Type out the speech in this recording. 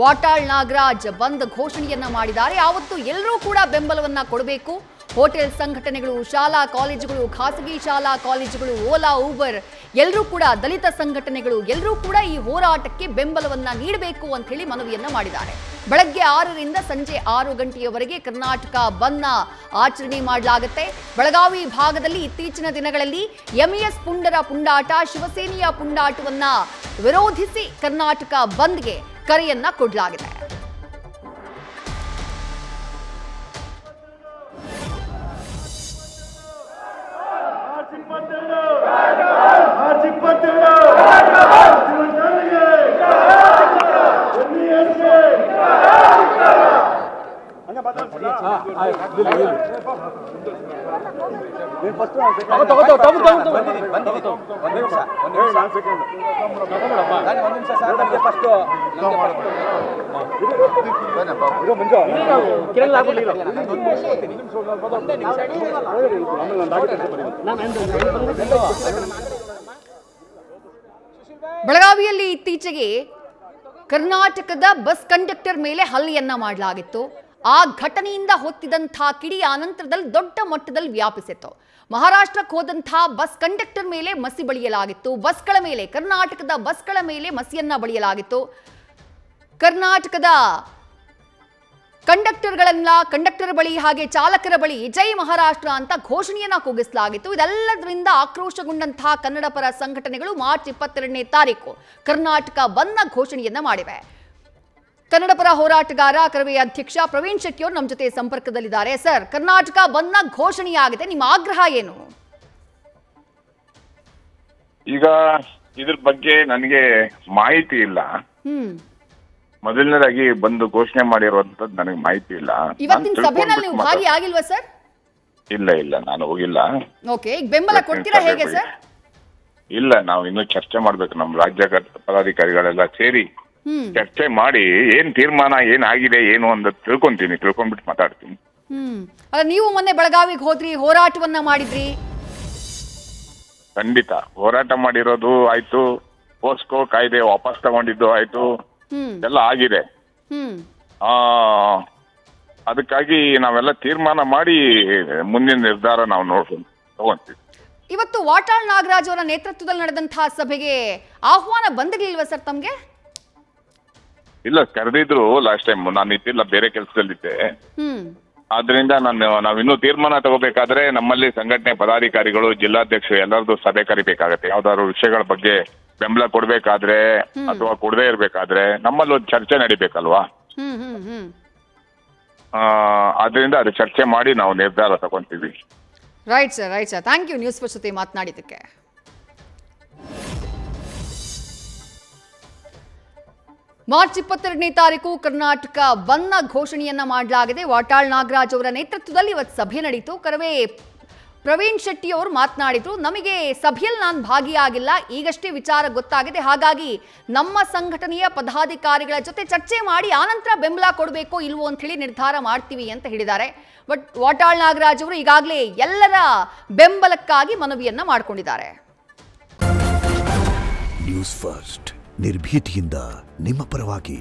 ವಾಟಾಳ್ ನಾಗರಾಜ್ ಬಂದ್ ಘೋಷಣೆಯನ್ನ ಮಾಡಿದ್ದಾರೆ. ಯಾವತ್ತು ಎಲ್ಲರೂ ಕೂಡ ಬೆಂಬಲವನ್ನ ಕೊಡಬೇಕು. ಹೋಟೆಲ್ ಸಂಘಟನೆಗಳು, ಶಾಲಾ ಕಾಲೇಜುಗಳು, ಖಾಸಗಿ ಶಾಲಾ ಕಾಲೇಜುಗಳು, ಓಲಾ, ಊಬರ್ ಎಲ್ಲರೂ ಕೂಡ, ದಲಿತ ಸಂಘಟನೆಗಳು ಎಲ್ಲರೂ ಕೂಡ ಈ ಹೋರಾಟಕ್ಕೆ ಬೆಂಬಲವನ್ನ ನೀಡಬೇಕು ಅಂತ ಹೇಳಿ ಮನವಿಯನ್ನ ಮಾಡಿದ್ದಾರೆ. ಬೆಳಗ್ಗೆ 6ರಿಂದ ಸಂಜೆ 6 ಗಂಟೆಯವರೆಗೆ ಕರ್ನಾಟಕ ಬಂದ್ನ ಆಚರಣೆ ಮಾಡಲಾಗುತ್ತೆ. ಬೆಳಗಾವಿ ಭಾಗದಲ್ಲಿ ಇತ್ತೀಚಿನ ದಿನಗಳಲ್ಲಿ ಎಂಇಎಸ್ ಪುಂಡರ ಪುಂಡಾಟ, ಶಿವಸೇನೆಯ ಪುಂಡಾಟವನ್ನ ವಿರೋಧಿಸಿ ಕರ್ನಾಟಕ ಬಂದ್ಗೆ ಕರೆಯನ್ನ ಕೊಡಲಾಗಿದೆ. ಬೆಳಗಾವಿಯಲ್ಲಿ ಇತ್ತೀಚೆಗೆ ಕರ್ನಾಟಕದ ಬಸ್ ಕಂಡಕ್ಟರ್ ಮೇಲೆ ಹಲ್ಲೆಯನ್ನ ಮಾಡಲಾಗಿತ್ತು. ಆ ಘಟನೆಯಿಂದ ಹೊತ್ತಿದಂತಹ ಕಿಡಿ ಆನಂತರದಲ್ಲಿ ದೊಡ್ಡ ಮಟ್ಟದಲ್ಲಿ ವ್ಯಾಪಿಸಿತ್ತು. ಮಹಾರಾಷ್ಟ್ರಕ್ಕೆ ಹೋದಂತಹ ಬಸ್ ಕಂಡಕ್ಟರ್ ಮೇಲೆ ಮಸಿ ಬಳಿಯಲಾಗಿತ್ತು. ಬಸ್ಗಳ ಮೇಲೆ, ಕರ್ನಾಟಕದ ಬಸ್ಗಳ ಮೇಲೆ ಮಸಿಯನ್ನ ಬಳಿಯಲಾಗಿತ್ತು. ಕರ್ನಾಟಕದ ಕಂಡಕ್ಟರ್ ಬಳಿ ಹಾಗೆ ಚಾಲಕರ ಬಳಿ ಜೈ ಮಹಾರಾಷ್ಟ್ರ ಅಂತ ಘೋಷಣೆಯನ್ನ ಕೂಗಿಸಲಾಗಿತ್ತು. ಇದೆಲ್ಲದರಿಂದ ಆಕ್ರೋಶಗೊಂಡಂತಹ ಕನ್ನಡ ಪರ ಸಂಘಟನೆಗಳು ಮಾರ್ಚ್ 22ನೇ ತಾರೀಕು ಕರ್ನಾಟಕ ಬಂದ್ನ ಘೋಷಣೆಯನ್ನ ಮಾಡಿವೆ. ಕನ್ನಡ ಪರ ಹೋರಾಟಗಾರ ಕರವೇ ಅಧ್ಯಕ್ಷ ಪ್ರವೀಣ್ ಶೆಟ್ಟಿ ಅವರು ನಮ್ಮ ಜೊತೆ ಸಂಪರ್ಕದಲ್ಲಿದ್ದಾರೆ. ಸರ್, ಕರ್ನಾಟಕ ಬಂದ್ನ ಘೋಷಣೆಯಾಗಿದೆ, ನಿಮ್ಮ ಆಗ್ರಹ ಏನು? ಈಗ ಇದ್ರ ಬಗ್ಗೆ ನನಗೆ ಮಾಹಿತಿ ಇಲ್ಲ. ಮೊದಲನೇದಾಗಿ ಬಂದು ಘೋಷಣೆ ಮಾಡಿರುವಂತದ್ದು ನನಗೆ ಮಾಹಿತಿ ಇಲ್ಲ. ಇವತ್ತಿನ ಸಭೆಯಲ್ಲಿ ನೀವು ಭಾಗಿಯಾಗಿಲ್ವಾ ಸರ್? ಇಲ್ಲ, ನಾನು ಹೋಗಿಲ್ಲ. ಓಕೆ, ಈಗ ಬೆಂಬಲ ಕೊಡ್ತೀರಾ ಹೇಗೆ ಸರ್? ಇಲ್ಲ, ನಾವು ಇನ್ನೂ ಚರ್ಚೆ ಮಾಡ್ಬೇಕು. ನಮ್ಮ ರಾಜ್ಯ ಪದಾಧಿಕಾರಿಗಳೆಲ್ಲ ಸೇರಿ ಚರ್ಚೆ ಮಾಡಿ ಏನ್ ತೀರ್ಮಾನ ಏನಾಗಿದೆ ಏನು ಅಂತ ತಿಳ್ಕೊಂಡ್ಬಿಟ್ಟು ಮಾತಾಡ್ತೀನಿ. ಅಲ್ಲ, ನೀವು ಮೊನ್ನೆ ಬೆಳಗಾವಿಗೆ ಹೋದ್ರಿ, ಹೋರಾಟವನ್ನ ಮಾಡಿದ್ರಿ. ಖಂಡಿತ ಹೋರಾಟ ಮಾಡಿರೋದು ಆಯ್ತು, ಪೋಸ್ಕೋ ಕಾಯ್ದೆ ವಾಪಸ್ ತಗೊಂಡಿದ್ದು ಆಯ್ತು, ಎಲ್ಲ ಆಗಿದೆ. ಅದಕ್ಕಾಗಿ ನಾವೆಲ್ಲ ತೀರ್ಮಾನ ಮಾಡಿ ಮುಂದಿನ ನಿರ್ಧಾರ ನಾವು ತಗೊಂತೀವಿ. ಇವತ್ತು ವಾಟಾಳ್ ನಾಗರಾಜ್ ಅವರ ನೇತೃತ್ವದಲ್ಲಿ ನಡೆದಂತಹ ಸಭೆಗೆ ಆಹ್ವಾನ ಬಂದಿರ್ಲಿಲ್ವಾ ಸರ್ ತಮ್ಗೆ? ಇಲ್ಲ, ಕರೆದಿದ್ರು. ಲಾಸ್ಟ್ ಟೈಮ್ ನಾನು ಇದ್ದಿಲ್ಲ, ಬೇರೆ ಕೆಲಸದಲ್ಲಿದ್ದೆ. ಆದ್ರಿಂದ ನಾವಿನ್ನೂ ತೀರ್ಮಾನ ತಗೋಬೇಕಾದ್ರೆ ನಮ್ಮಲ್ಲಿ ಸಂಘಟನೆ ಪದಾಧಿಕಾರಿಗಳು, ಜಿಲ್ಲಾಧ್ಯಕ್ಷರು ಎಲ್ಲರದ್ದು ಸಭೆ ಕರಿಬೇಕಾಗತ್ತೆ. ಯಾವ್ದಾದ್ರು ವಿಷಯಗಳ ಬಗ್ಗೆ ಬೆಂಬಲ ಕೊಡ್ಬೇಕಾದ್ರೆ ಅಥವಾ ಕೊಡದೇ ಇರ್ಬೇಕಾದ್ರೆ ನಮ್ಮಲ್ಲಿ ಒಂದು ಚರ್ಚೆ ನಡಿಬೇಕಲ್ವಾ? ಆದ್ರಿಂದ ಅದು ಚರ್ಚೆ ಮಾಡಿ ನಾವು ನಿರ್ಧಾರ ತಗೊಂತೀವಿ. Right sir. Thank you news first ಜೊತೆ ಮಾತನಾಡಿದ್ದಕ್ಕೆ. ಮಾರ್ಚ್ 22ನೇ ತಾರೀಕು ಕರ್ನಾಟಕ ಬಂದ್ನ ಘೋಷಣೆಯನ್ನ ಮಾಡಲಾಗಿದೆ. ವಾಟಾಳ್ ನಾಗರಾಜ್ ಅವರ ನೇತೃತ್ವದಲ್ಲಿ ಇವತ್ತು ಸಭೆ ನಡೆಯಿತು. ಕರವೇ ಪ್ರವೀಣ್ ಶೆಟ್ಟಿ ಅವರು ಮಾತನಾಡಿದ್ರು, ನಮಗೆ ಸಭೆಯಲ್ಲಿ ನಾನು ಭಾಗಿಯಾಗಿಲ್ಲ, ಈಗಷ್ಟೇ ವಿಚಾರ ಗೊತ್ತಾಗಿದೆ, ಹಾಗಾಗಿ ನಮ್ಮ ಸಂಘಟನೆಯ ಪದಾಧಿಕಾರಿಗಳ ಜೊತೆ ಚರ್ಚೆ ಮಾಡಿ ಆನಂತರ ಬೆಂಬಲ ಕೊಡಬೇಕೋ ಇಲ್ವೋ ಅಂತ ಹೇಳಿ ನಿರ್ಧಾರ ಮಾಡ್ತೀವಿ ಅಂತ ಹೇಳಿದ್ದಾರೆ. ಬಟ್ ವಾಟಾಳ್ ನಾಗರಾಜ್ ಅವರು ಈಗಾಗಲೇ ಎಲ್ಲರ ಬೆಂಬಲಕ್ಕಾಗಿ ಮನವಿಯನ್ನ ಮಾಡಿಕೊಂಡಿದ್ದಾರೆ. ನ್ಯೂಸ್ ಫಸ್ಟ್ ನಿರ್ಭೀತಿಯಿಂದ ನಿಮ್ಮ ಪರವಾಗಿ.